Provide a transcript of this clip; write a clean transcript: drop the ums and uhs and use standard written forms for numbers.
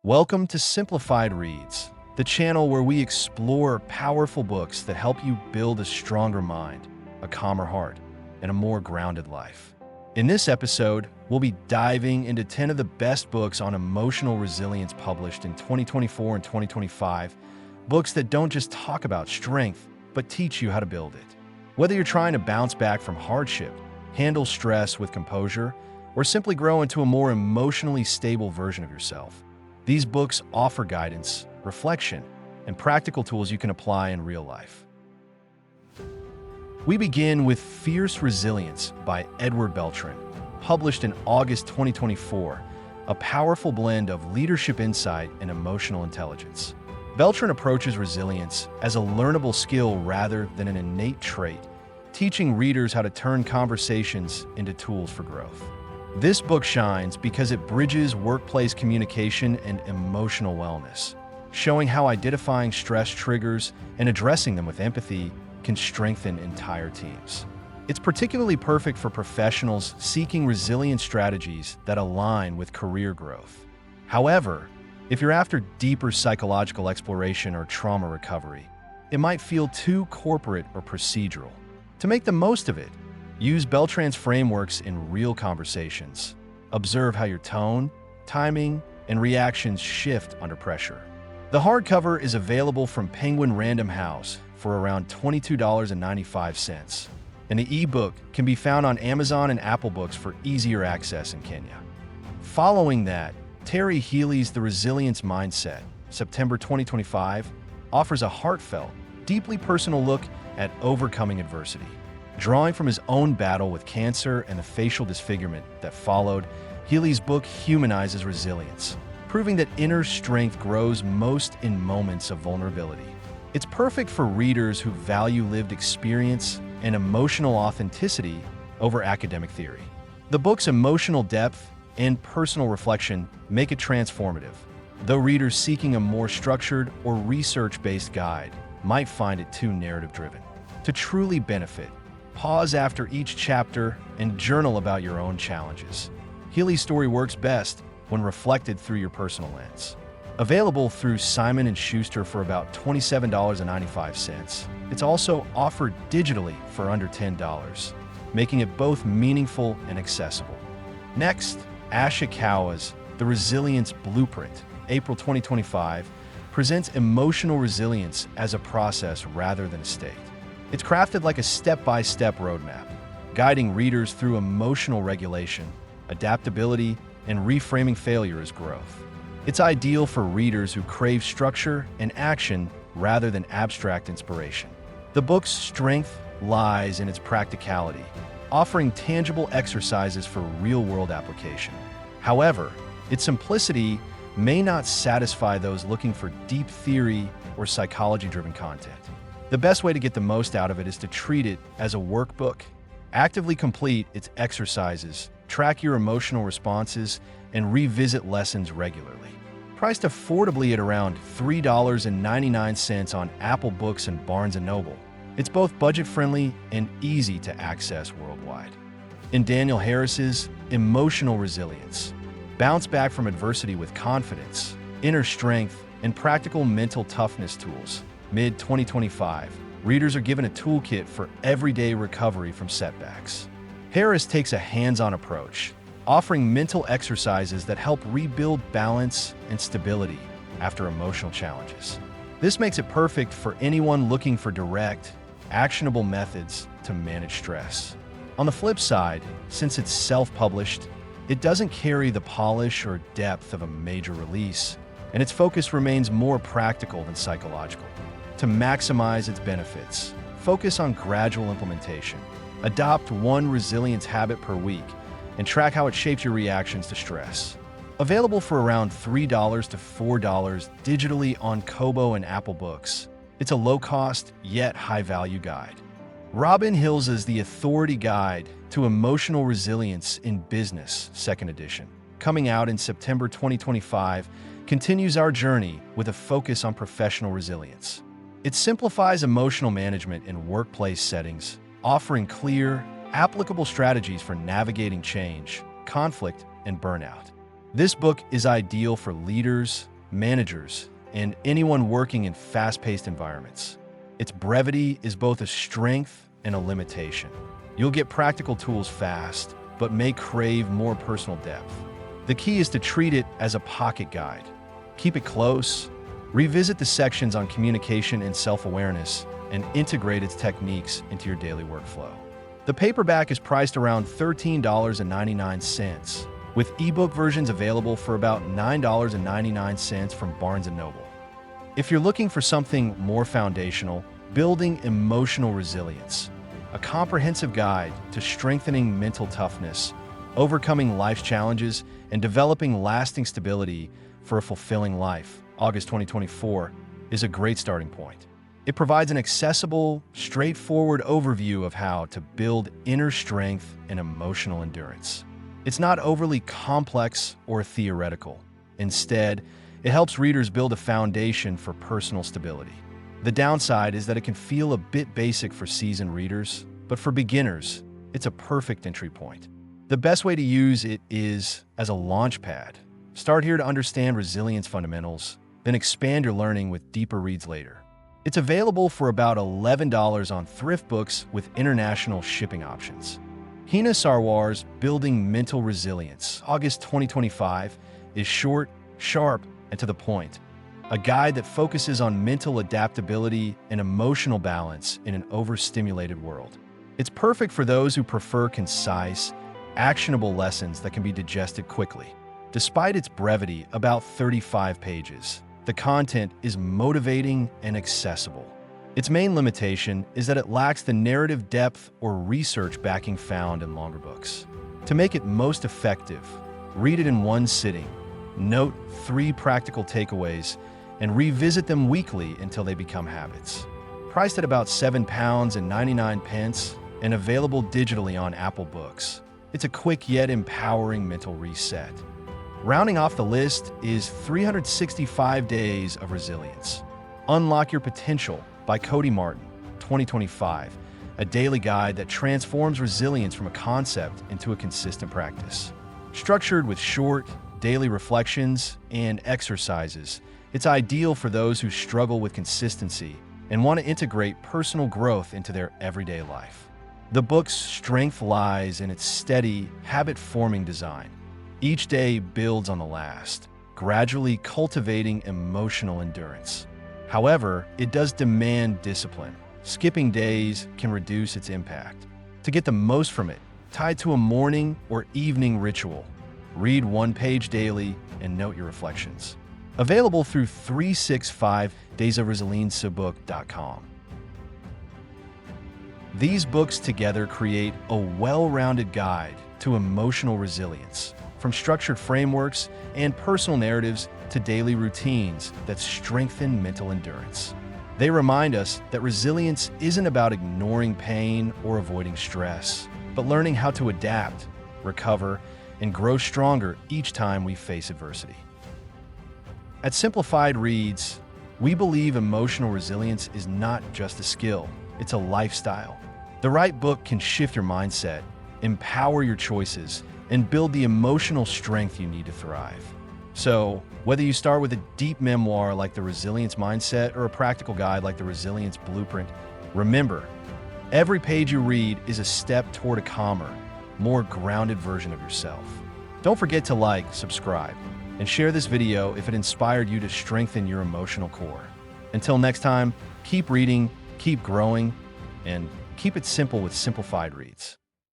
Welcome to Simplified Reads, the channel where we explore powerful books that help you build a stronger mind, a calmer heart, and a more grounded life. In this episode, we'll be diving into 10 of the best books on emotional resilience published in 2024 and 2025, books that don't just talk about strength, but teach you how to build it. Whether you're trying to bounce back from hardship, handle stress with composure, or simply grow into a more emotionally stable version of yourself, these books offer guidance, reflection, and practical tools you can apply in real life. We begin with Fierce Resilience by Edward Beltran, published in August 2024, a powerful blend of leadership insight and emotional intelligence. Beltran approaches resilience as a learnable skill rather than an innate trait, teaching readers how to turn conversations into tools for growth. This book shines because it bridges workplace communication and emotional wellness, showing how identifying stress triggers and addressing them with empathy can strengthen entire teams. It's particularly perfect for professionals seeking resilient strategies that align with career growth. However, if you're after deeper psychological exploration or trauma recovery, it might feel too corporate or procedural. To make the most of it, use Beltran's frameworks in real conversations. Observe how your tone, timing, and reactions shift under pressure. The hardcover is available from Penguin Random House for around $22.95, and the ebook can be found on Amazon and Apple Books for easier access in Kenya. Following that, Terry Healey's The Resilience Mindset, September 2025, offers a heartfelt, deeply personal look at overcoming adversity. Drawing from his own battle with cancer and the facial disfigurement that followed, Healey's book humanizes resilience, proving that inner strength grows most in moments of vulnerability. It's perfect for readers who value lived experience and emotional authenticity over academic theory. The book's emotional depth and personal reflection make it transformative, though readers seeking a more structured or research-based guide might find it too narrative-driven. To truly benefit, pause after each chapter and journal about your own challenges. Healey's story works best when reflected through your personal lens. Available through Simon & Schuster for about $27.95, it's also offered digitally for under $10, making it both meaningful and accessible. Next, Ashikawa's The Resilience Blueprint, April 2025, presents emotional resilience as a process rather than a state. It's crafted like a step-by-step roadmap, guiding readers through emotional regulation, adaptability, and reframing failure as growth. It's ideal for readers who crave structure and action rather than abstract inspiration. The book's strength lies in its practicality, offering tangible exercises for real-world application. However, its simplicity may not satisfy those looking for deep theory or psychology-driven content. The best way to get the most out of it is to treat it as a workbook. Actively complete its exercises, track your emotional responses, and revisit lessons regularly. Priced affordably at around $3.99 on Apple Books and Barnes & Noble, it's both budget-friendly and easy to access worldwide. In Daniel Harris's Emotional Resilience, bounce back from adversity with confidence, inner strength, and practical mental toughness tools. Mid-2025, readers are given a toolkit for everyday recovery from setbacks. Harris takes a hands-on approach, offering mental exercises that help rebuild balance and stability after emotional challenges. This makes it perfect for anyone looking for direct, actionable methods to manage stress. On the flip side, since it's self-published, it doesn't carry the polish or depth of a major release, and its focus remains more practical than psychological. To maximize its benefits, focus on gradual implementation. Adopt one resilience habit per week and track how it shapes your reactions to stress. Available for around $3 to $4 digitally on Kobo and Apple Books, it's a low-cost yet high-value guide. Robin Hill's The Authority Guide to Emotional Resilience in Business, 2nd edition, coming out in September 2025, continues our journey with a focus on professional resilience. It simplifies emotional management in workplace settings, offering clear, applicable strategies for navigating change, conflict, and burnout. This book is ideal for leaders, managers, and anyone working in fast-paced environments. Its brevity is both a strength and a limitation. You'll get practical tools fast, but may crave more personal depth. The key is to treat it as a pocket guide. Keep it close, revisit the sections on communication and self-awareness, and integrate its techniques into your daily workflow. The paperback is priced around $13.99, with ebook versions available for about $9.99 from Barnes & Noble. If you're looking for something more foundational, Building Emotional Resilience, a comprehensive guide to strengthening mental toughness, overcoming life's challenges, and developing lasting stability for a fulfilling life, August 2024, is a great starting point. It provides an accessible, straightforward overview of how to build inner strength and emotional endurance. It's not overly complex or theoretical. Instead, it helps readers build a foundation for personal stability. The downside is that it can feel a bit basic for seasoned readers, but for beginners, it's a perfect entry point. The best way to use it is as a launch pad. Start here to understand resilience fundamentals, then expand your learning with deeper reads later. It's available for about $11 on thrift books with international shipping options. Hina Sarwar's Building Mental Resilience, August 2025, is short, sharp, and to the point. A guide that focuses on mental adaptability and emotional balance in an overstimulated world. It's perfect for those who prefer concise, actionable lessons that can be digested quickly. Despite its brevity, about 35 pages, the content is motivating and accessible. Its main limitation is that it lacks the narrative depth or research backing found in longer books. To make it most effective, read it in one sitting, note 3 practical takeaways, and revisit them weekly until they become habits. Priced at about £7.99 and available digitally on Apple Books, it's a quick yet empowering mental reset. Rounding off the list is 365 Days of Resilience. Unlock Your Potential by Cody Martin, 2025, a daily guide that transforms resilience from a concept into a consistent practice. Structured with short, daily reflections and exercises, it's ideal for those who struggle with consistency and want to integrate personal growth into their everyday life. The book's strength lies in its steady, habit-forming design. Each day builds on the last, gradually cultivating emotional endurance. However, it does demand discipline. Skipping days can reduce its impact. To get the most from it, tie it to a morning or evening ritual. Read 1 page daily and note your reflections. Available through 365daysofresilience.com. These books together create a well-rounded guide to emotional resilience, from structured frameworks and personal narratives to daily routines that strengthen mental endurance. They remind us that resilience isn't about ignoring pain or avoiding stress, but learning how to adapt, recover, and grow stronger each time we face adversity. At Simplified Reads, we believe emotional resilience is not just a skill, it's a lifestyle. The right book can shift your mindset, empower your choices, and build the emotional strength you need to thrive. So, whether you start with a deep memoir like The Resilience Mindset or a practical guide like The Resilience Blueprint, remember, every page you read is a step toward a calmer, more grounded version of yourself. Don't forget to like, subscribe, and share this video if it inspired you to strengthen your emotional core. Until next time, keep reading, keep growing, and keep it simple with Simplified Reads.